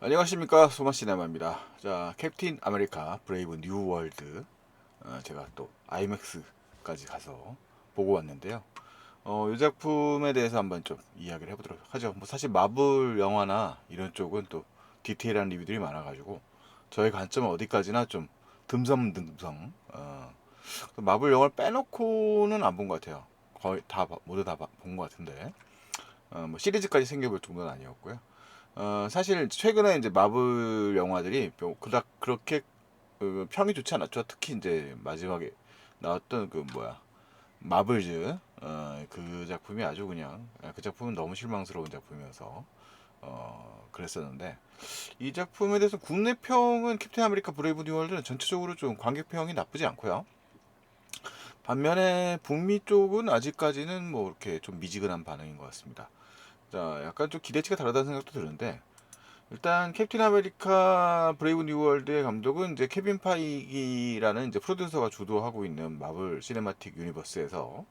안녕하십니까, 소마시네마입니다. 자, 캡틴 아메리카 브레이브 뉴 월드, 제가 또 아이맥스까지 가서 보고 왔는데요. 이 작품에 대해서 한번 좀 이야기를 해보도록 하죠. 뭐 사실 마블 영화나 이런 쪽은 또 디테일한 리뷰들이 많아가지고 저의 관점은 어디까지나 좀 듬성듬성. 마블 영화를 빼놓고는 안 본 것 같아요. 거의 다 모두 다 본 것 같은데, 뭐 시리즈까지 생겨볼 정도는 아니었고요. 사실 최근에 이제 마블 영화들이 그닥 그렇게 평이 좋지 않았죠. 특히 이제 마지막에 나왔던 그 뭐야, 마블즈, 그 작품이 아주 그냥, 그 작품은 너무 실망스러운 작품이어서 그랬었는데, 이 작품에 대해서 국내 평은 캡틴 아메리카 브레이브 뉴 월드는 전체적으로 좀 관객 평이 나쁘지 않고요. 반면에 북미 쪽은 아직까지는 뭐 이렇게 좀 미지근한 반응인 것 같습니다. 자, 약간 좀 기대치가 다르다는 생각도 드는데, 일단 캡틴 아메리카 브레이브 뉴 월드의 감독은 이제 케빈 파이기라는 이제 프로듀서가 주도하고 있는 마블 시네마틱 유니버스에서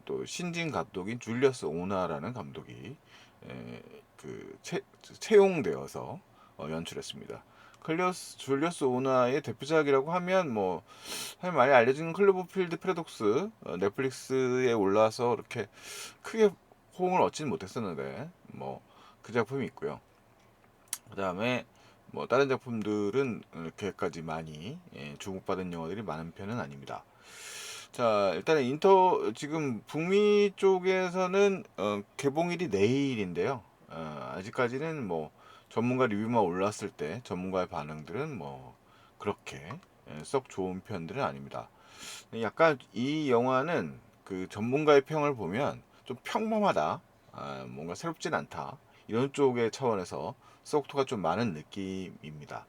또 신진 감독인 줄리어스 오나라는 감독이 에, 채용되어서 연출했습니다. 줄리어스 오나의 대표작이라고 하면 뭐 사실 많이 알려진 클로버필드 패러독스, 넷플릭스에 올라와서 이렇게 크게 호응을 얻지는 못했었는데 뭐 그 작품이 있고요. 그 다음에 뭐 다른 작품들은 이렇게까지 많이 주목받은 영화들이 많은 편은 아닙니다. 자, 일단은 지금 북미 쪽에서는 개봉일이 내일인데요. 아직까지는 뭐 전문가 리뷰만 올랐을 때 전문가의 반응들은 뭐 그렇게 썩 좋은 편들은 아닙니다. 약간 이 영화는 그 전문가의 평을 보면 좀 평범하다, 뭔가 새롭진 않다, 이런 쪽의 차원에서 서브토가 좀 많은 느낌입니다.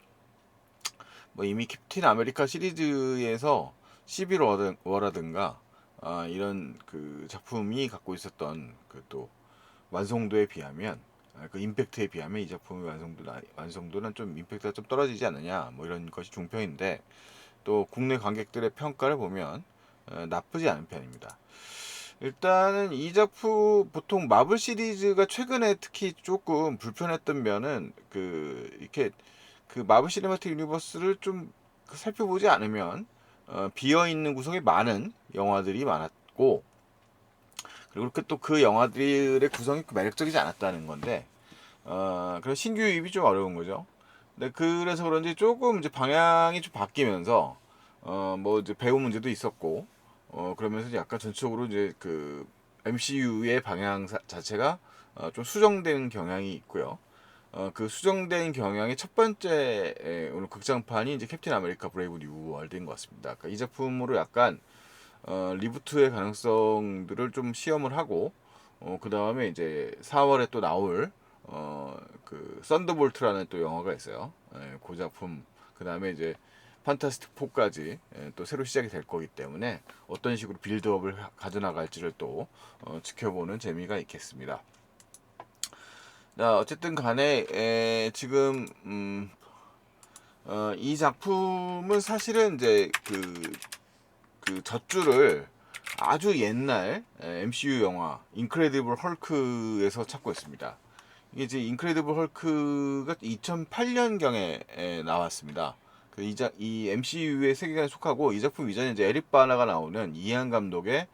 뭐 이미 캡틴 아메리카 시리즈에서 시빌 워라든가 이런 그 작품이 갖고 있었던 그 또 완성도에 비하면, 그 임팩트에 비하면 이 작품의 완성도는 좀 임팩트가 좀 떨어지지 않느냐, 뭐 이런 것이 중평인데, 또 국내 관객들의 평가를 보면 나쁘지 않은 편입니다. 일단은 이 작품, 보통 마블 시리즈가 최근에 특히 조금 불편했던 면은 그 이렇게 그 마블 시네마틱 유니버스를 좀 살펴보지 않으면 비어 있는 구석이 많은 영화들이 많았고, 그리고 또 그 영화들의 구성이 매력적이지 않았다는 건데, 그래서 신규 유입이 좀 어려운 거죠. 네, 그래서 그런지 조금 이제 방향이 좀 바뀌면서 뭐 이제 배우 문제도 있었고, 그러면서 약간 전적으로 이제 그 MCU의 방향 자체가 좀 수정된 경향이 있고요. 그 수정된 경향의 첫 번째 오늘 극장판이 이제 캡틴 아메리카 브레이브 뉴 월드인 것 같습니다. 그러니까 이 작품으로 약간 리부트의 가능성들을 좀 시험을 하고, 그 다음에 이제 4월에 또 나올 그 썬더볼트라는 또 영화가 있어요. 그 작품, 그 다음에 이제 판타스틱 4까지 또 새로 시작이 될 거기 때문에 어떤 식으로 빌드업을 가져나갈지를 또 지켜보는 재미가 있겠습니다. 자, 어쨌든 간에 지금 이 작품은 사실은 이제 그 젖줄을 아주 옛날 MCU 영화 인크레디블 헐크에서 찾고 있습니다. 이게 이제 인크레디블 헐크가 2008년경에 나왔습니다. 이 MCU의 세계관에 속하고, 이 작품 이전에 이제 에릭 바나가 나오는 이안 감독의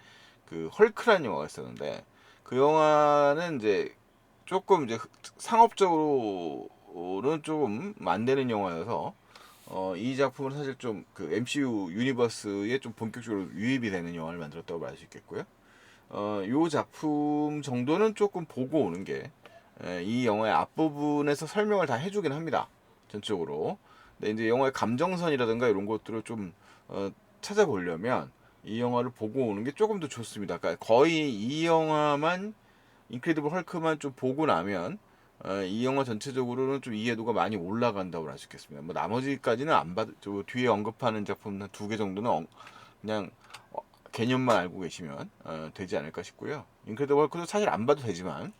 그 헐크라는 영화가 있었는데, 그 영화는 이제 조금 이제 상업적으로는 조금 안 되는 영화여서 이 작품은 사실 좀 그 MCU 유니버스에 좀 본격적으로 유입이 되는 영화를 만들었다고 말할 수 있겠고요. 요 작품 정도는 조금 보고 오는 게 이 영화의 앞부분에서 설명을 다 해주긴 합니다. 전적으로. 근데 이제 영화의 감정선이라든가 이런 것들을 좀 찾아보려면 이 영화를 보고 오는 게 조금 더 좋습니다. 그러니까 거의 이 영화만, 인크레디블 헐크만 좀 보고 나면 이 영화 전체적으로는 좀 이해도가 많이 올라간다고 할 수 있겠습니다. 뭐 나머지까지는 안 봐도, 저 뒤에 언급하는 작품 한 두 개 정도는 그냥 개념만 알고 계시면 되지 않을까 싶고요. 인크레디블 헐크도 사실 안 봐도 되지만,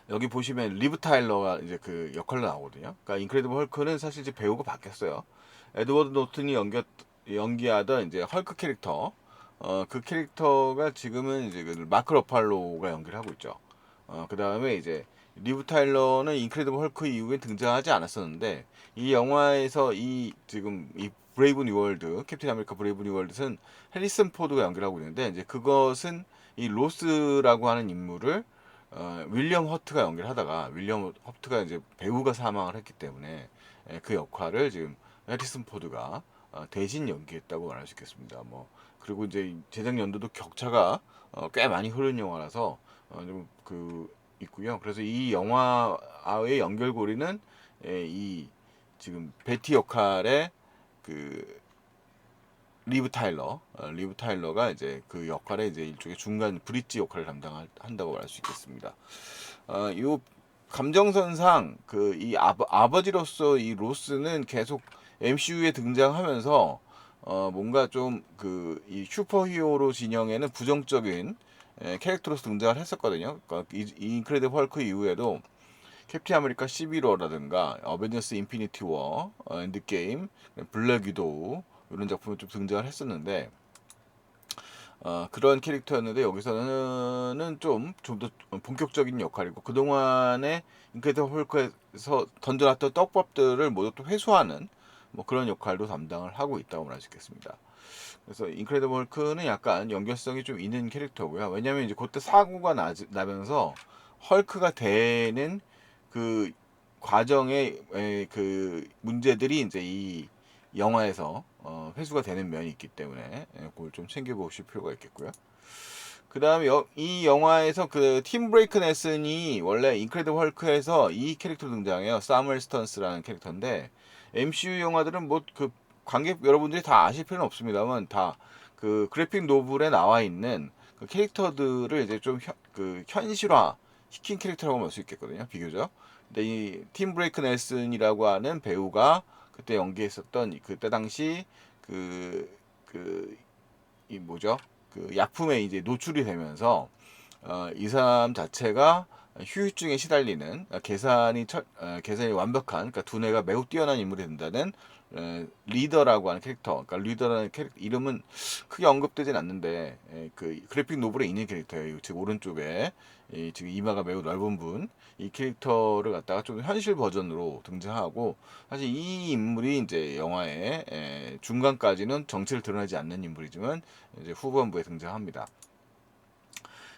여기 보시면 리브 타일러가 이제 그 역할로 나오거든요. 그러니까 인크레디블 헐크는 사실 이제 배우가 바뀌었어요. 에드워드 노튼이 연기하던 이제 헐크 캐릭터, 그 캐릭터가 지금은 이제 그 마크 러팔로가 연기를 하고 있죠. 그 다음에 이제 리브 타일러는 인크레디블 헐크 이후에 등장하지 않았었는데 이 영화에서 이 지금 이 브레이브 뉴월드 캡틴 아메리카 브레이브 뉴월드는 해리슨 포드가 연기하고 있는데 이제 그것은 이 로스라고 하는 인물을 윌리엄 허트가 연기를 하다가 윌리엄 허트가 이제 배우가 사망을 했기 때문에 그 역할을 지금 해리슨 포드가 대신 연기했다고 말할 수 있겠습니다. 뭐 그리고 이제 제작 연도도 격차가 꽤 많이 흐른 영화라서 좀그 있고요. 그래서 이 영화의 연결고리는 이 지금 베티 역할의 그 리브 타일러가 이제 그 역할에 이제 일종의 중간 브릿지 역할을 담당한다고 말할 수 있겠습니다. 이 감정선상 그 이 아버지로서 이 로스는 계속 MCU에 등장하면서 뭔가 좀 그 이 슈퍼히어로 진영에는 부정적인 캐릭터로서 등장을 했었거든요. 그러니까 이 인크레디블 헐크 이후에도 캡틴 아메리카 11호라든가 어벤져스 인피니티 워, 엔드게임, 블랙 위도우 이런 작품에 좀 등장을 했었는데 그런 캐릭터였는데 여기서는 좀 더 본격적인 역할이고 그동안에 인크레디블 헐크에서 던져놨던 떡밥들을 모두 또 회수하는 뭐 그런 역할도 담당을 하고 있다고 말할 수 있겠습니다. 그래서 인크레디블 헐크는 약간 연결성이 좀 있는 캐릭터고요. 왜냐면 이제 그때 사고가 나면서 헐크가 되는 그 과정의 그 문제들이 이제 이 영화에서 회수가 되는 면이 있기 때문에 그걸 좀 챙겨보실 필요가 있겠고요. 그 다음에 이 영화에서 그 팀 브레이크 넬슨이 원래 인크레디블 헐크에서 이 캐릭터로 등장해요. 사무엘 스턴스라는 캐릭터인데 MCU 영화들은 뭐 그 관객 여러분들이 다 아실 필요는 없습니다만 다 그 그래픽 노블에 나와 있는 그 캐릭터들을 이제 좀 그 현실화 시킨 캐릭터라고 볼 수 있겠거든요. 비교적. 근데 이 팀 브레이크 넬슨이라고 하는 배우가 그때 연기했었던 그때 당시 이 뭐죠? 그 약품에 이제 노출이 되면서 이 사람 자체가 휴유증에 시달리는 계산이 완벽한 그러니까 두뇌가 매우 뛰어난 인물이 된다는 리더라고 하는 캐릭터. 그러니까 리더라는 캐릭터 이름은 크게 언급되진 않는데 그 그래픽 노블에 있는 캐릭터예요. 즉 오른쪽에 지금 이마가 매우 넓은 분. 이 캐릭터를 갖다가 좀 현실 버전으로 등장하고 사실 이 인물이 이제 영화의 중간까지는 정체를 드러내지 않는 인물이지만 이제 후반부에 등장합니다.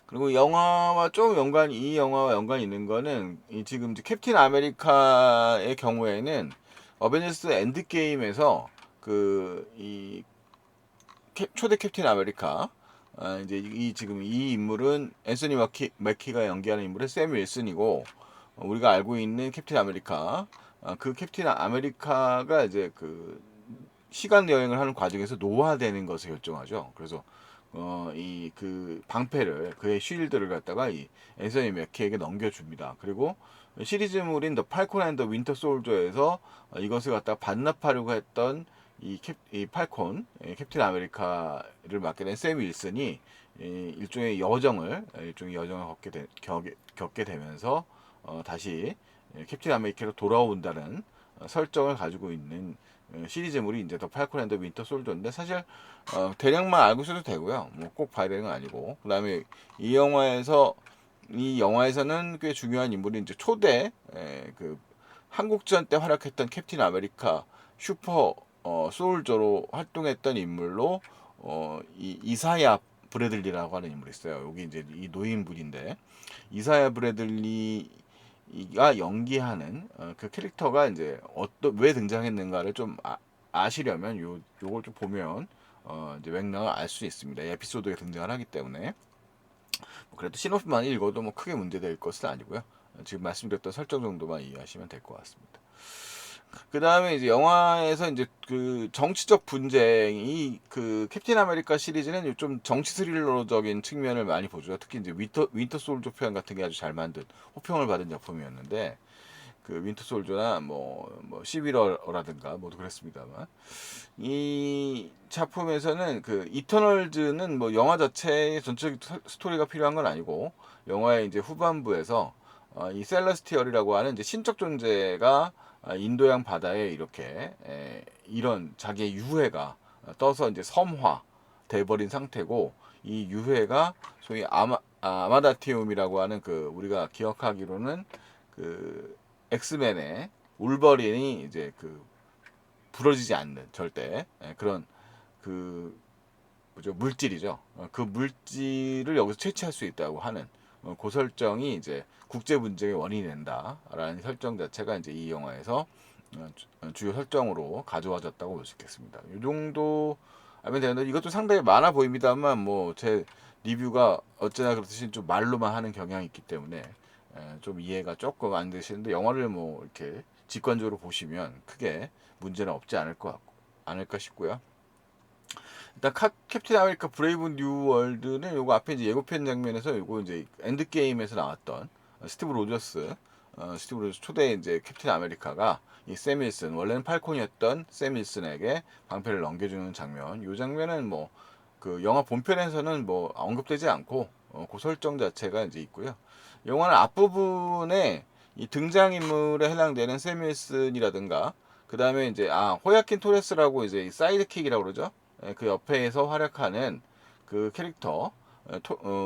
그리고 이 영화와 연관이 있는 거는 지금 이제 캡틴 아메리카의 경우에는 어벤져스 엔드게임에서 이 초대 캡틴 아메리카 이제 지금 이 인물은 앤서니 마키가 연기하는 인물은 샘 윌슨이고 우리가 알고 있는 캡틴 아메리카 그 캡틴 아메리카가 이제 그 시간 여행을 하는 과정에서 노화되는 것을 결정하죠. 그래서 이 그 방패를 그의 쉴드를 갖다가 이 앤서니 맥키에게 넘겨줍니다. 그리고 시리즈물인 더 팔콘 앤 더 윈터 솔저에서 이것을 갖다가 반납하려고 했던 이 팔콘 캡틴 아메리카를 맡게 된 샘 윌슨이 일종의 여정을 겪게 되면서 다시 캡틴 아메리카로 돌아온다는 설정을 가지고 있는 시리즈물이 이제 더 팔콘 앤 더 윈터 솔저인데 사실 대략만 알고 있어도 되고요. 뭐 꼭 봐야 되는 건 아니고. 그다음에 이 영화에서 이 영화에서는 꽤 중요한 인물이 이제 초대 그 한국전 때 활약했던 캡틴 아메리카 슈퍼 소울저로 활동했던 인물로 이 이사야 브래들리라고 하는 인물이 있어요. 여기 이제 이 노인분인데 이사야 브래들리가 연기하는 그 캐릭터가 이제 왜 등장했는가를 좀 아시려면 요걸 좀 보면 이제 맥락을 알 수 있습니다. 에피소드에 등장을 하기 때문에 그래도 시놉시스만 읽어도 뭐 크게 문제될 것은 아니고요. 지금 말씀드렸던 설정 정도만 이해하시면 될 것 같습니다. 그 다음에 이제 영화에서 이제 그 정치적 분쟁이 그 캡틴 아메리카 시리즈는 좀 정치 스릴러적인 측면을 많이 보죠. 특히 이제 윈터 솔저 편 같은 게 아주 잘 만든 호평을 받은 작품이었는데 그 윈터 솔저나 뭐 11월라든가 모두 그랬습니다만 이 작품에서는 그 이터널즈는 뭐 영화 자체의 전체적 스토리가 필요한 건 아니고 영화의 이제 후반부에서 이 셀러스티얼이라고 하는 이제 신적 존재가 인도양 바다에 이렇게 이런 자기의 유해가 떠서 이제 섬화 돼버린 상태고 이 유해가 소위 아마다티움이라고 하는 그 우리가 기억하기로는 그 엑스맨의 울버린이 이제 그 부러지지 않는 절대 그런 그 뭐죠 물질이죠. 그 물질을 여기서 채취할 수 있다고 하는 그 설정이 이제 국제 분쟁의 원인이 된다라는 설정 자체가 이제 이 영화에서 주요 설정으로 가져와졌다고 볼 수 있겠습니다. 이 정도 하면 되는데 이것도 상당히 많아 보입니다만 뭐 제 리뷰가 어쩌나 그렇듯이 좀 말로만 하는 경향이 있기 때문에 좀 이해가 조금 안 되시는데 영화를 뭐 이렇게 직관적으로 보시면 크게 문제는 없지 않을까 싶고요. 일단 캡틴 아메리카 브레이브 뉴 월드는 요거 앞에 이제 예고편 장면에서 요거 이제 엔드 게임에서 나왔던 스티브 로저스 초대 이제 캡틴 아메리카가 이 샘 윌슨 원래는 팔콘이었던 샘 윌슨에게 방패를 넘겨주는 장면. 요 장면은 뭐 그 영화 본편에서는 뭐 언급되지 않고 그 설정 자체가 이제 있고요. 영화는 앞부분에 이 등장인물에 해당되는 샘 윌슨이라든가 그 다음에 이제 호야킨 토레스라고 이제 사이드킥이라고 그러죠. 그 옆에서 활약하는 그 캐릭터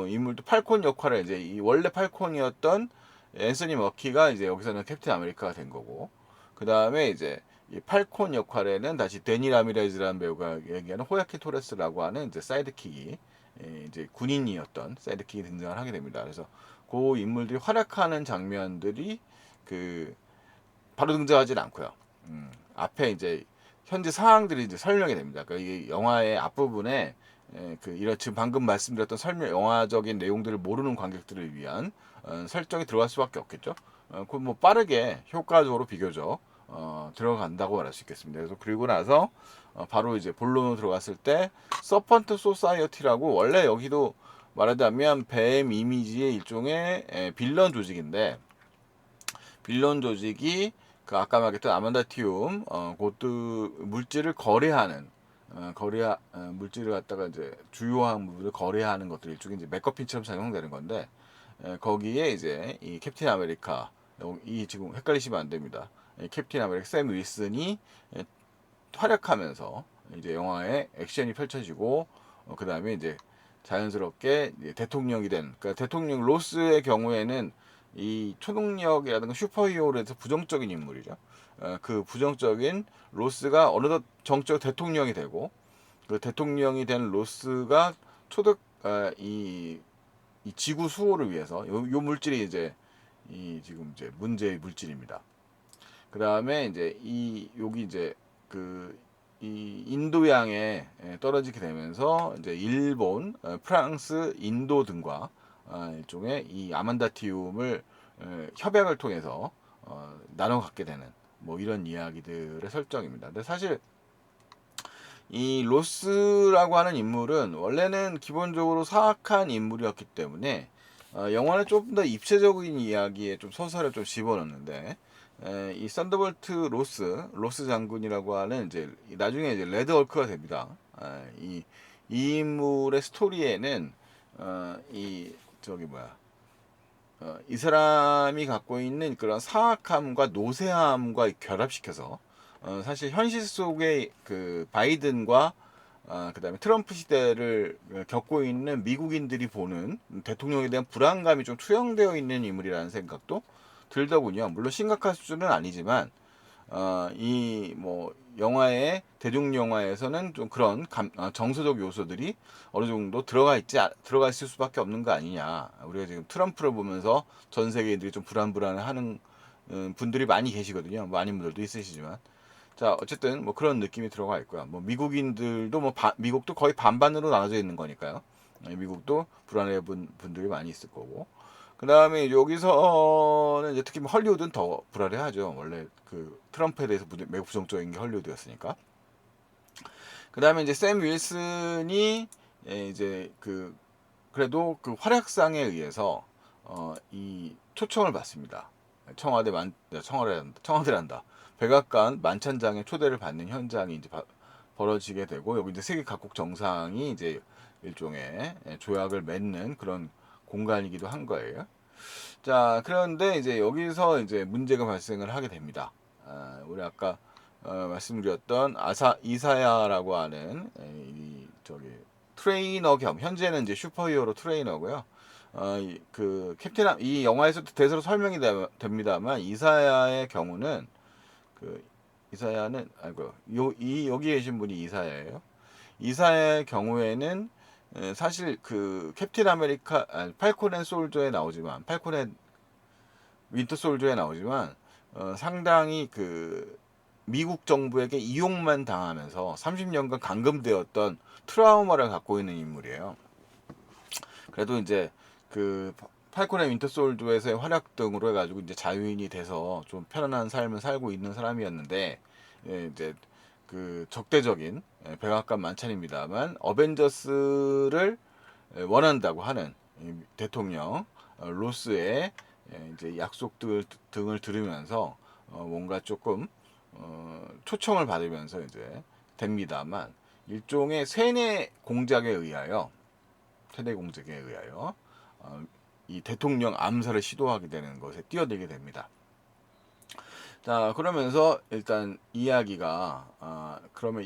인물도 팔콘 역할을 이제 이 원래 팔콘이었던 앤서니 머키가 이제 여기서는 캡틴 아메리카가 된 거고 그 다음에 이제 이 팔콘 역할에는 다시 데니 라미레즈라는 배우가 얘기하는 호야킨 토레스라고 하는 이제 사이드킥이 이제 군인이었던 사이드킥이 등장을 하게 됩니다. 그래서 그 인물들이 활약하는 장면들이 그 바로 등장하진 않고요. 앞에 이제 현재 상황들이 이제 설명이 됩니다. 그러니까 이 영화의 앞부분에 그 이런 지금 방금 말씀드렸던 영화적인 내용들을 모르는 관객들을 위한 설정이 들어갈 수밖에 없겠죠. 그럼 뭐 빠르게 효과적으로 비교적 들어간다고 말할 수 있겠습니다. 그래서 그리고 나서 바로 이제 본론으로 들어갔을 때 서펀트 소사이어티라고 원래 여기도 말하자면 뱀 이미지의 일종의 빌런 조직인데 빌런 조직이 그 아까 말했던 아만다티움 그것도 물질을 거래하는 물질을 갖다가 이제 주요한 부분을 거래하는 것들 일종의 이제 맥커핀처럼 작용되는 건데 거기에 이제 이 캡틴 아메리카 이 지금 헷갈리시면 안 됩니다. 캡틴 아메리카 샘 윌슨이 활약하면서 이제 영화에 액션이 펼쳐지고 그 다음에 이제 자연스럽게 이제 대통령이 된 그러니까 대통령 로스의 경우에는 이 초능력이라든가 슈퍼히어로에 서 부정적인 인물이죠. 그 부정적인 로스가 어느덧 정적 대통령이 되고 그 대통령이 된 로스가 초득 이 지구 수호를 위해서 요 물질이 이제 이 지금 이제 문제의 물질입니다. 그 다음에 이제 이 여기 이제 그 이 인도양에 떨어지게 되면서 이제 일본, 프랑스, 인도 등과 일종의 이 아만다티움을 협약을 통해서 나눠 갖게 되는 뭐 이런 이야기들의 설정입니다. 근데 사실 이 로스라고 하는 인물은 원래는 기본적으로 사악한 인물이었기 때문에 영화는 조금 더 입체적인 이야기에 좀 소설을 좀 집어넣는데 이 썬더볼트 로스 장군이라고 하는 이제 나중에 이제 레드 헐크가 됩니다. 이 인물의 스토리에는 이 저기 뭐야 이 사람이 갖고 있는 그런 사악함과 노쇠함과 결합시켜서 사실 현실 속의 그 바이든과 그다음에 트럼프 시대를 겪고 있는 미국인들이 보는 대통령에 대한 불안감이 좀 투영되어 있는 인물이라는 생각도 들더군요. 물론 심각한 수준은 아니지만 이 뭐 영화의 대중 영화에서는 좀 그런 정서적 요소들이 어느 정도 들어가 있을 수밖에 없는 거 아니냐. 우리가 지금 트럼프를 보면서 전 세계인들이 좀 불안불안해하는 분들이 많이 계시거든요. 많은 분들도 있으시지만 자 어쨌든 뭐 그런 느낌이 들어가 있고요. 뭐 미국인들도 뭐 미국도 거의 반반으로 나눠져 있는 거니까요. 미국도 불안해 분들이 많이 있을 거고. 그 다음에 여기서는 이제 특히 뭐 헐리우드는 더 불안해하죠. 원래 그 트럼프에 대해서 매우 부정적인 게 헐리우드였으니까. 그 다음에 이제 샘 윌슨이 이제 그 그래도 그 활약상에 의해서 이 초청을 받습니다. 청와대란다. 백악관 만찬장에 초대를 받는 현장이 이제 벌어지게 되고 여기 이제 세계 각국 정상이 이제 일종의 조약을 맺는 그런 공간이기도 한 거예요. 자, 그런데 이제 여기서 이제 문제가 발생을 하게 됩니다. 우리 아까 말씀드렸던 이사야라고 하는 이 저기 트레이너 겸 현재는 이제 슈퍼히어로 트레이너고요. 그 이 영화에서도 대사로 설명이 됩니다만 이사야의 경우는 그 이사야는 아이고 여기 계신 분이 이사야예요. 이사야의 경우에는 사실 그 캡틴 아메리카 팔콘 앤 솔저에 나오지만 팔콘 앤 윈터 솔저에 나오지만 상당히 그 미국 정부에게 이용만 당하면서 30년간 감금되었던 트라우마를 갖고 있는 인물이에요. 그래도 이제 그 팔콘 앤 윈터 솔저에서의 활약 등으로 해가지고 이제 자유인이 돼서 좀 편안한 삶을 살고 있는 사람이었는데 이제 그 적대적인 백악관 만찬입니다만 어벤져스를 원한다고 하는 대통령 로스의 이제 약속들 등을 들으면서 뭔가 조금 초청을 받으면서 이제 됩니다만 일종의 세뇌 공작에 의하여 이 대통령 암살을 시도하게 되는 것에 뛰어들게 됩니다. 자, 그러면서 일단 이야기가 그러면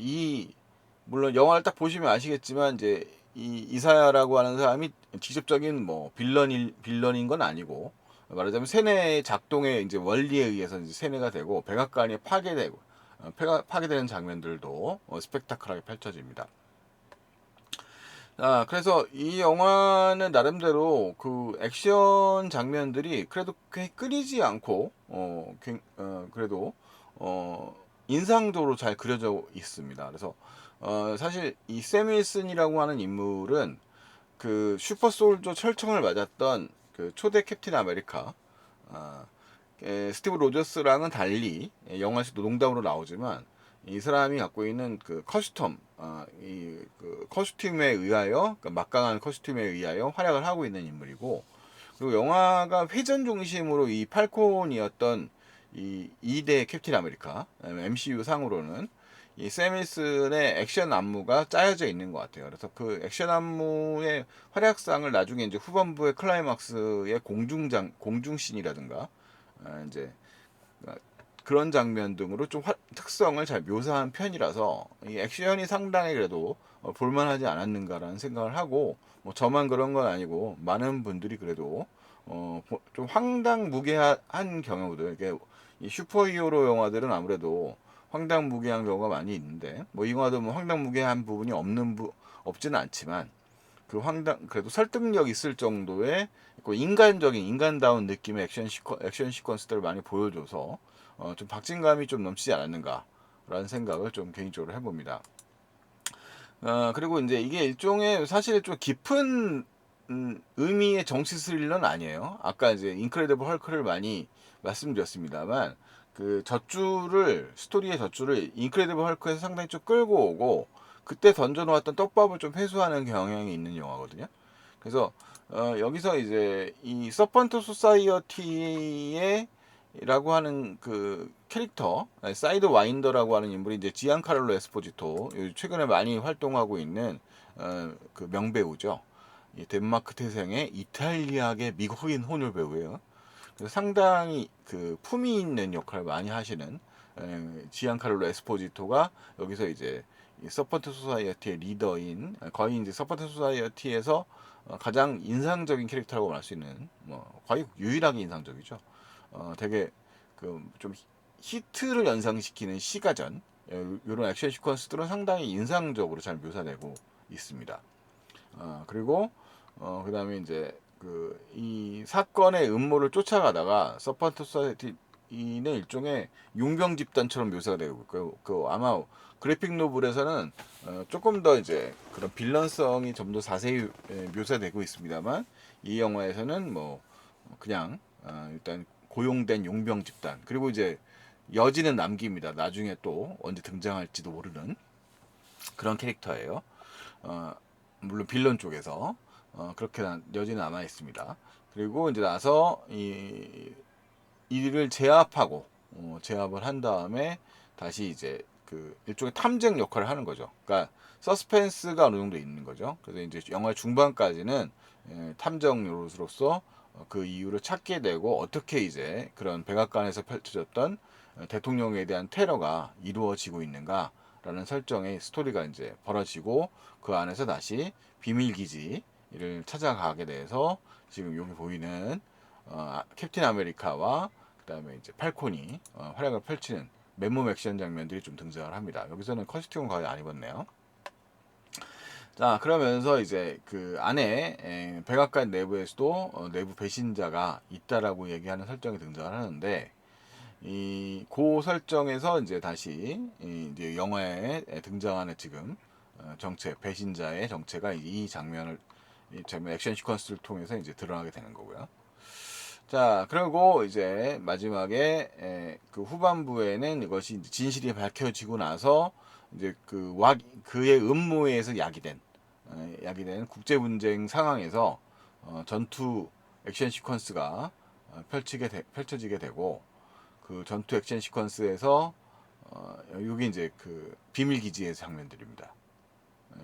물론 영화를 딱 보시면 아시겠지만 이제 이 이사야라고 하는 사람이 직접적인 뭐 빌런인 건 아니고 말하자면 세뇌의 작동의 이제 원리에 의해서 이제 세뇌가 되고 백악관이 파괴되는 장면들도 스펙타클하게 펼쳐집니다. 그래서 이 영화는 나름대로 그 액션 장면들이 그래도 꽤 끊이지 않고, 그래도, 인상적으로 잘 그려져 있습니다. 그래서, 사실 이샘 윌슨이라고 하는 인물은 그 슈퍼솔저 철청을 맞았던 그 초대 캡틴 아메리카, 어, 스티브 로저스랑은 달리 영화에서도 농담으로 나오지만 이 사람이 갖고 있는 그 이그 커스튬에 의하여 그러니까 막강한 커스튬에 의하여 활약을 하고 있는 인물이고 그리고 영화가 회전 중심으로 이 팔콘이었던 이 2대 캡틴 아메리카 MCU 상으로는 이 세밀슨의 액션 안무가 짜여져 있는 것 같아요. 그래서 그 액션 안무의 활약상을 나중에 이제 후반부의 클라이막스의 공중신이라든가 이제 그런 장면 등으로 좀 특성을 잘 묘사한 편이라서 이 액션이 상당히 그래도 볼만하지 않았는가라는 생각을 하고 뭐 저만 그런 건 아니고 많은 분들이 그래도 좀 황당무계한 경우들 이게 이 슈퍼히어로 영화들은 아무래도 황당무계한 경우가 많이 있는데 뭐 이 영화도 뭐 황당무계한 부분이 없지는 않지만 그래도 설득력 있을 정도의 그 인간다운 느낌의 액션 시퀀스들을 많이 보여줘서 좀 박진감이 좀 넘치지 않았는가라는 생각을 좀 개인적으로 해봅니다. 그리고 이제 이게 일종의 사실 좀 깊은 의미의 정치 스릴러는 아니에요. 아까 이제 인크레디블 헐크를 많이 말씀드렸습니다만 그 스토리의 젖줄을 인크레디블 헐크에서 상당히 좀 끌고 오고 그때 던져놓았던 떡밥을 좀 회수하는 경향이 있는 영화거든요. 그래서 여기서 이제 이 서펀트 소사이어티의 라고 하는 그 캐릭터 사이드 와인더라고 하는 인물이 이제 지안카를로 에스포지토 최근에 많이 활동하고 있는 그 명배우죠. 이 덴마크 태생의 이탈리아계 미국인 혼혈 배우예요. 그래서 상당히 그 품위 있는 역할을 많이 하시는 지안카를로 에스포지토가 여기서 이제 이 서펀트 소사이어티의 리더인 거의 이제 서펀트 소사이어티에서 가장 인상적인 캐릭터라고 말할 수 있는 뭐 거의 유일하게 인상적이죠. 되게 그 좀 히트를 연상시키는 시가전 이런 액션 시퀀스들은 상당히 인상적으로 잘 묘사되고 있습니다. 그리고 그다음에 이제 그 이 사건의 음모를 쫓아가다가 서펀트 소사이티는 일종의 용병 집단처럼 묘사가 되고 있고요. 그 아마 그래픽 노블에서는 조금 더 이제 그런 빌런성이 좀 더 자세히 묘사되고 있습니다만 이 영화에서는 뭐 그냥 일단 고용된 용병 집단 그리고 이제 여지는 남깁니다. 나중에 또 언제 등장할지도 모르는 그런 캐릭터예요. 어, 물론 빌런 쪽에서 그렇게 여지는 남아 있습니다. 그리고 이제 나서 이를 제압을 한 다음에 다시 이제 그 일종의 탐정 역할을 하는 거죠. 그러니까 서스펜스가 어느 정도 있는 거죠. 그래서 이제 영화 중반까지는 탐정 노릇으로서 그 이유를 찾게 되고 어떻게 이제 그런 백악관에서 펼쳐졌던 대통령에 대한 테러가 이루어지고 있는가라는 설정의 스토리가 이제 벌어지고 그 안에서 다시 비밀 기지 이를 찾아가게 돼서 지금 여기 보이는 캡틴 아메리카와 그다음에 이제 팔콘이 활약을 펼치는 맨몸 액션 장면들이 좀 등장을 합니다. 여기서는 커스튬은 거의 안 입었네요. 자, 그러면서 이제 그 안에 백악관 내부에서도 내부 배신자가 있다라고 얘기하는 설정이 등장을 하는데, 고 설정에서 이제 다시 이제 영화에 등장하는 지금 정체, 배신자의 정체가 이 장면을 이 장면 액션 시퀀스를 통해서 이제 드러나게 되는 거고요. 자, 그리고 이제 마지막에 그 후반부에는 이것이 이제 진실이 밝혀지고 나서 이제 그의 음모에 의해서 야기된 국제 분쟁 상황에서 전투 액션 시퀀스가 펼쳐지게 되고, 그 전투 액션 시퀀스에서 여기 이제 그 비밀 기지의 장면들입니다.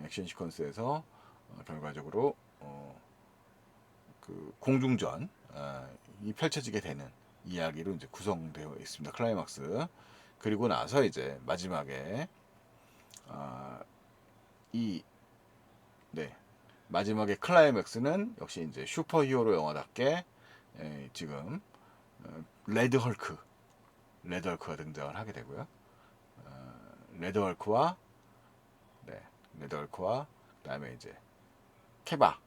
액션 시퀀스에서 결과적으로 그 공중전 이 펼쳐지게 되는 이야기로 이제 구성되어 있습니다. 클라이막스. 그리고 나서 이제 마지막에 이 네, 마지막에 클라이맥스는 역시 이제 슈퍼히어로 영화답게 지금 레드 헐크가 등장을 하게 되고요. 레드 헐크와 네, 레드 헐크와 그다음에 이제 케바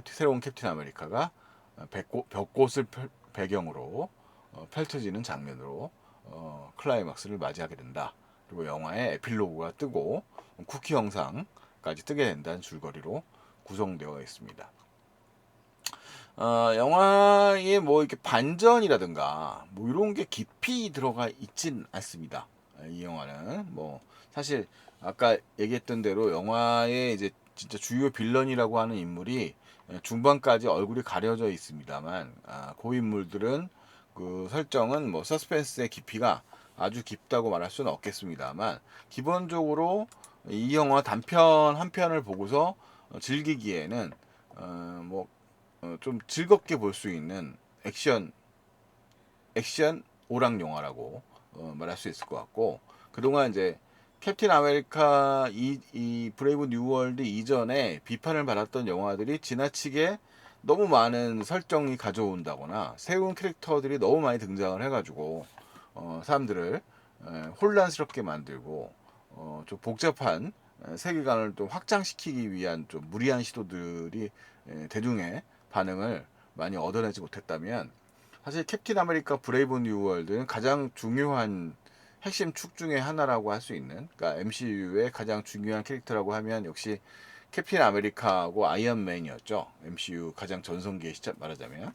새로운 캡틴 아메리카가 벽꽃을 배경으로 펼쳐지는 장면으로 클라이막스를 맞이하게 된다. 그리고 영화의 에필로그가 뜨고 쿠키 영상까지 뜨게 된다는 줄거리로 구성되어 있습니다. 영화에 뭐 이렇게 반전이라든가 뭐 이런 게 깊이 들어가 있진 않습니다. 이 영화는 뭐 사실 아까 얘기했던 대로 영화의 이제 진짜 주요 빌런이라고 하는 인물이 중반까지 얼굴이 가려져 있습니다만, 그 인물들은 그 설정은 뭐 서스펜스의 깊이가 아주 깊다고 말할 수는 없겠습니다만, 기본적으로 이 영화 단편 한 편을 보고서 즐기기에는 뭐 좀 즐겁게 볼 수 있는 액션 오락 영화라고 말할 수 있을 것 같고, 그동안 이제 캡틴 아메리카 이 브레이브 뉴 월드 이전에 비판을 받았던 영화들이 지나치게 너무 많은 설정이 가져온다거나 새로운 캐릭터들이 너무 많이 등장을 해가지고 사람들을 혼란스럽게 만들고 좀 복잡한 세계관을 좀 확장시키기 위한 좀 무리한 시도들이 대중의 반응을 많이 얻어내지 못했다면, 사실 캡틴 아메리카 브레이브 뉴 월드는 가장 중요한 핵심 축 중에 하나라고 할 수 있는, 그러니까 MCU의 가장 중요한 캐릭터라고 하면 역시 캡틴 아메리카하고 아이언맨이었죠. MCU 가장 전성기에 말하자면.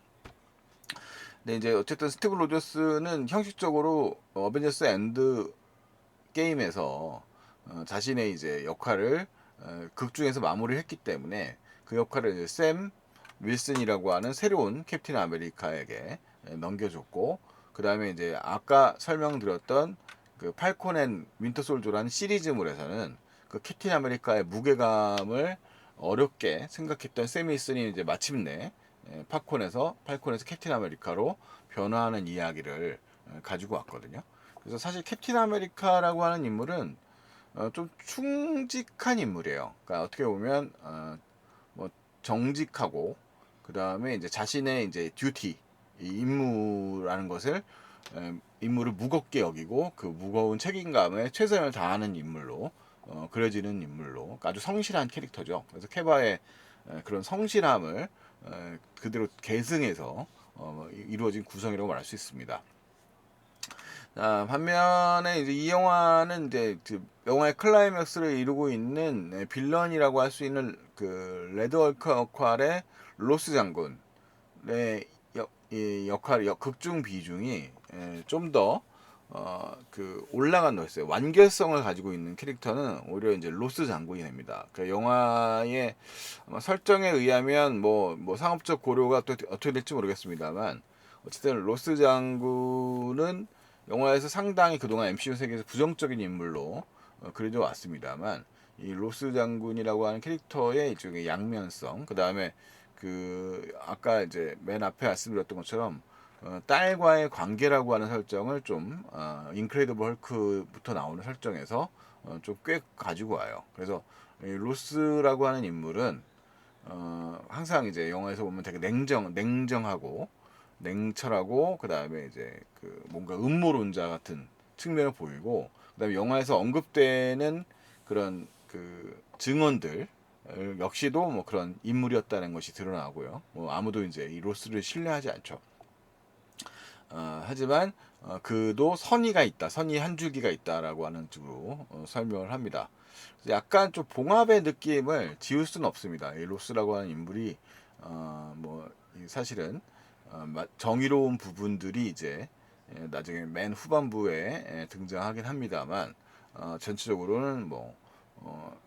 근데 이제 어쨌든 스티브 로저스는 형식적으로 어벤져스 엔드 게임에서 자신의 이제 역할을 극 중에서 마무리를 했기 때문에 그 역할을 이제 샘 윌슨이라고 하는 새로운 캡틴 아메리카에게 넘겨줬고, 그 다음에 이제 아까 설명드렸던 그 팔콘 앤 윈터 솔저라는 시리즈물에서는 그 캡틴 아메리카의 무게감을 어렵게 생각했던 샘 윌슨이 이제 마침내 팔콘에서 캡틴 아메리카로 변화하는 이야기를 가지고 왔거든요. 그래서 사실 캡틴 아메리카라고 하는 인물은 좀 충직한 인물이에요. 그러니까 어떻게 보면 뭐 정직하고, 그 다음에 이제 자신의 이제 듀티, 이 임무라는 것을 임무를 무겁게 여기고 그 무거운 책임감에 최선을 다하는 인물로 그려지는 인물로 아주 성실한 캐릭터죠. 그래서 케바의 그런 성실함을 그대로 계승해서 이루어진 구성이라고 말할 수 있습니다. 반면에 이제 이 영화는 이제 그 영화의 클라이맥스를 이루고 있는 빌런이라고 할 수 있는 그 레드 헐크 역할의 로스 장군의 극중 비중이 좀 더 그 올라간 거였어요. 완결성을 가지고 있는 캐릭터는 오히려 이제 로스 장군이 됩니다. 그 영화의 아마 설정에 의하면 뭐 상업적 고려가 또 어떻게 될지 모르겠습니다만, 어쨌든 로스 장군은 영화에서 상당히 그동안 MCU 세계에서 부정적인 인물로 그려져 왔습니다만, 이 로스 장군이라고 하는 캐릭터의 일종의 양면성, 그 다음에 그 아까 이제 맨 앞에 말씀드렸던 것처럼 딸과의 관계라고 하는 설정을 좀 인크레디블 헐크부터 나오는 설정에서 좀 꽤 가지고 와요. 그래서 이 로스라고 하는 인물은 항상 이제 영화에서 보면 되게 냉정하고 냉철하고 그 다음에 이제 그 뭔가 음모론자 같은 측면을 보이고 그 다음에 영화에서 언급되는 그런 그 증언들 역시도 뭐 그런 인물이었다는 것이 드러나고요. 뭐 아무도 이제 이 로스를 신뢰하지 않죠. 하지만 그도 선의가 있다, 선의 한 줄기가 있다라고 하는 식으로 설명을 합니다. 약간 좀 봉합의 느낌을 지울 수는 없습니다. 이 로스라고 하는 인물이 뭐 사실은 정의로운 부분들이 이제 나중에 맨 후반부에 등장하긴 합니다만 전체적으로는 뭐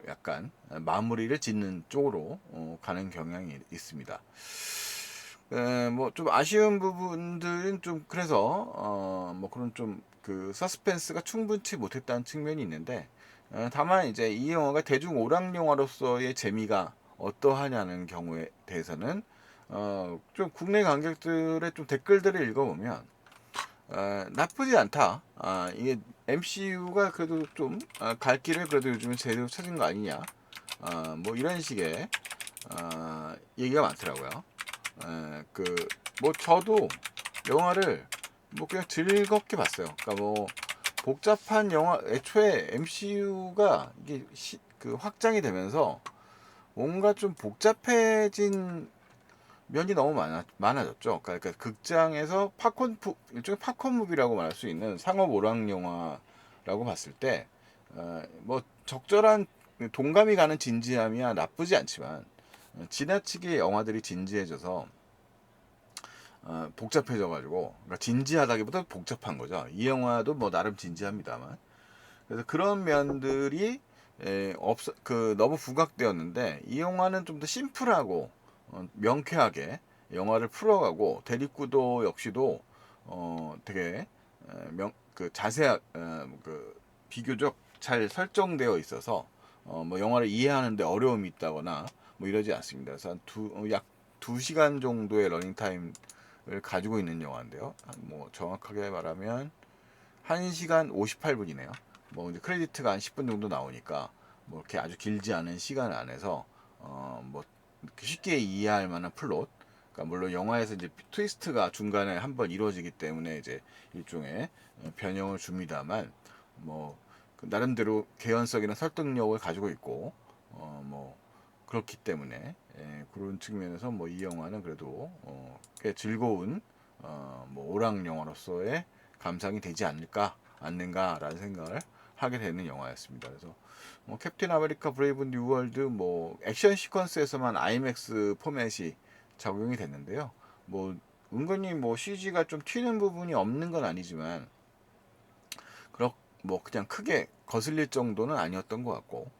약간 마무리를 짓는 쪽으로 가는 경향이 있습니다. 뭐 좀 아쉬운 부분들은 좀 그래서 뭐 그런 좀 그 서스펜스가 충분치 못했다는 측면이 있는데 다만 이제 이 영화가 대중 오락 영화로서의 재미가 어떠하냐는 경우에 대해서는 좀 국내 관객들의 좀 댓글들을 읽어보면 나쁘지 않다. 이게 MCU가 그래도 좀 갈 길을 그래도 요즘은 제대로 찾은 거 아니냐. 뭐 이런 식의 얘기가 많더라고요. 뭐 저도 영화를 뭐 그냥 즐겁게 봤어요. 그러니까 뭐 복잡한 영화, 애초에 MCU가 이게 그 확장이 되면서 뭔가 좀 복잡해진 면이 너무 많아졌죠. 그러니까 극장에서 일종의 팝콘 무비라고 말할 수 있는 상업 오락 영화라고 봤을 때, 뭐 적절한 동감이 가는 진지함이야 나쁘지 않지만, 지나치게 영화들이 진지해져서 복잡해져가지고, 그러니까 진지하다기보다 복잡한 거죠. 이 영화도 뭐 나름 진지합니다만. 그래서 그런 면들이 너무 부각되었는데 이 영화는 좀 더 심플하고 명쾌하게 영화를 풀어가고 대립구도 역시도 되게 자세하 그 비교적 잘 설정되어 있어서 뭐 영화를 이해하는데 어려움이 있다거나 뭐 이러지 않습니다. 그래서 약 2시간 정도의 러닝 타임을 가지고 있는 영화인데요. 뭐 정확하게 말하면 1시간 58분이네요. 뭐 이제 크레디트가 한 10분 정도 나오니까 뭐 이렇게 아주 길지 않은 시간 안에서 뭐 쉽게 이해할 만한 플롯. 그러니까 물론 영화에서 이제 트위스트가 중간에 한번 이루어지기 때문에 이제 일종의 변형을 줍니다만 뭐 나름대로 개연성이나 설득력을 가지고 있고 뭐 그렇기 때문에 그런 측면에서 뭐 이 영화는 그래도 꽤 즐거운 뭐 오락 영화로서의 감상이 되지 않는가라는 생각을 하게 되는 영화였습니다. 그래서 뭐 캡틴 아메리카 브레이브 뉴 월드 뭐 액션 시퀀스에서만 IMAX 포맷이 적용이 됐는데요. 뭐 은근히 뭐 CG가 좀 튀는 부분이 없는 건 아니지만 그렇 뭐 그냥 크게 거슬릴 정도는 아니었던 것 같고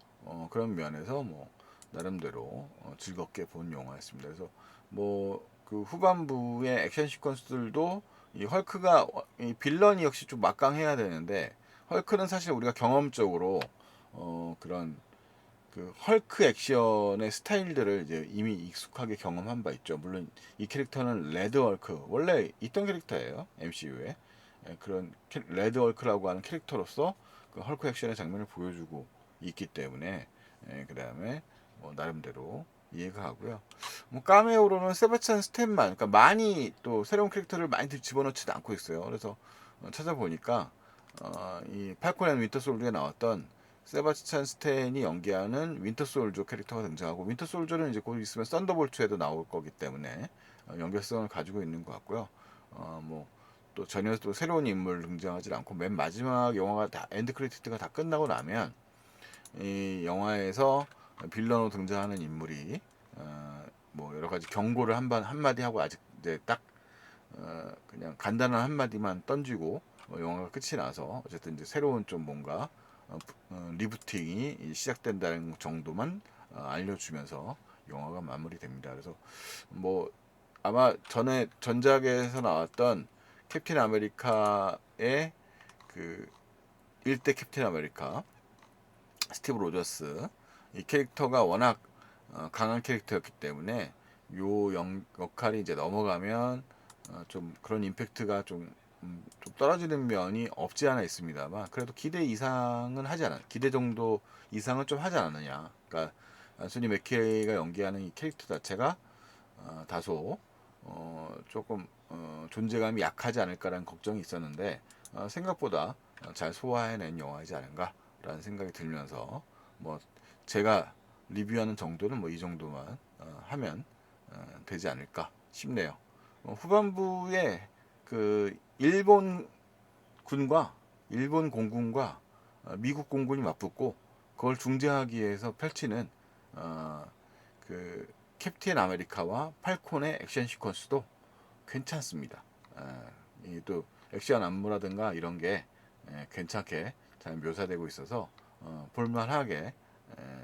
그런 면에서 뭐 나름대로 즐겁게 본 영화였습니다. 그래서 뭐 그 후반부의 액션 시퀀스들도 이 헐크가 이 빌런이 역시 좀 막강해야 되는데 헐크는 사실 우리가 경험적으로 그런 그 헐크 액션의 스타일들을 이제 이미 익숙하게 경험한 바 있죠. 물론 이 캐릭터는 레드 헐크 원래 있던 캐릭터예요. MCU에 그런 레드 헐크라고 하는 캐릭터로서 그 헐크 액션의 장면을 보여주고 있기 때문에 그 다음에 뭐 나름대로 이해가 하고요. 뭐 카메오로는 세바스찬 스탠만 그러니까 많이 또 새로운 캐릭터를 많이 집어넣지도 않고 있어요. 그래서 찾아보니까 이 팔콘 앤 윈터 솔저에 나왔던 세바스찬 스탠이 연기하는 윈터 솔저 캐릭터가 등장하고 윈터 솔저는 이제 곧 있으면 썬더볼츠에도 나올 거기 때문에 연결성을 가지고 있는 것 같고요. 뭐 또 전혀 또 새로운 인물 등장하지 않고 맨 마지막 영화가 다 엔드 크레디트가 다 끝나고 나면 이 영화에서 빌런으로 등장하는 인물이 뭐 여러 가지 경고를 한마디 하고 아직 이제 딱 그냥 간단한 한마디만 던지고 영화가 끝이 나서 어쨌든 이제 새로운 좀 뭔가 리부팅이 시작된다는 정도만 알려주면서 영화가 마무리됩니다. 그래서 뭐 아마 전에 전작에서 나왔던 캡틴 아메리카의 그 1대 캡틴 아메리카 스티브 로저스 이 캐릭터가 워낙 강한 캐릭터였기 때문에 요 역할이 이제 넘어가면 좀 그런 임팩트가 좀 떨어지는 면이 없지 않아 있습니다만 그래도 기대 정도 이상은 좀 하지 않느냐. 그러니까 안소니 맥케이가 연기하는 이 캐릭터 자체가 다소 조금 존재감이 약하지 않을까라는 걱정이 있었는데 생각보다 잘 소화해낸 영화이지 않은가라는 생각이 들면서 뭐 제가 리뷰하는 정도는 뭐 이 정도만 하면 되지 않을까 싶네요. 후반부에 그 일본 군과 일본 공군과 미국 공군이 맞붙고 그걸 중재하기 위해서 펼치는 어, 그 캡틴 아메리카와 팔콘의 액션 시퀀스도 괜찮습니다. 이또 액션 안무라든가 이런 게 괜찮게 잘 묘사되고 있어서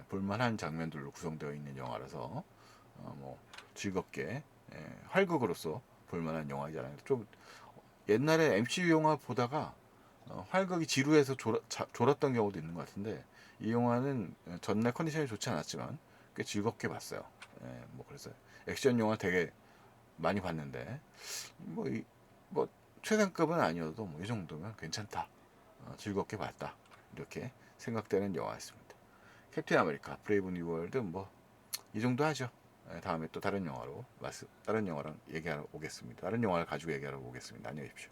볼만한 장면들로 구성되어 있는 영화라서 뭐 즐겁게 활극으로서 볼만한 영화이지 않아요. 좀 옛날에 MCU 영화 보다가 활극이 지루해서 졸았던 경우도 있는 것 같은데 이 영화는 전날 컨디션이 좋지 않았지만 꽤 즐겁게 봤어요. 뭐 그래서 액션 영화 되게 많이 봤는데 뭐, 뭐 최상급은 아니어도 뭐 이 정도면 괜찮다. 즐겁게 봤다. 이렇게 생각되는 영화였습니다. 캡틴 아메리카 브레이브 뉴 월드 뭐 이 정도 하죠. 다음에 또 다른 영화로 다른 영화랑 얘기하러 오겠습니다. 다른 영화를 가지고 얘기하러 오겠습니다. 안녕히 계십시오.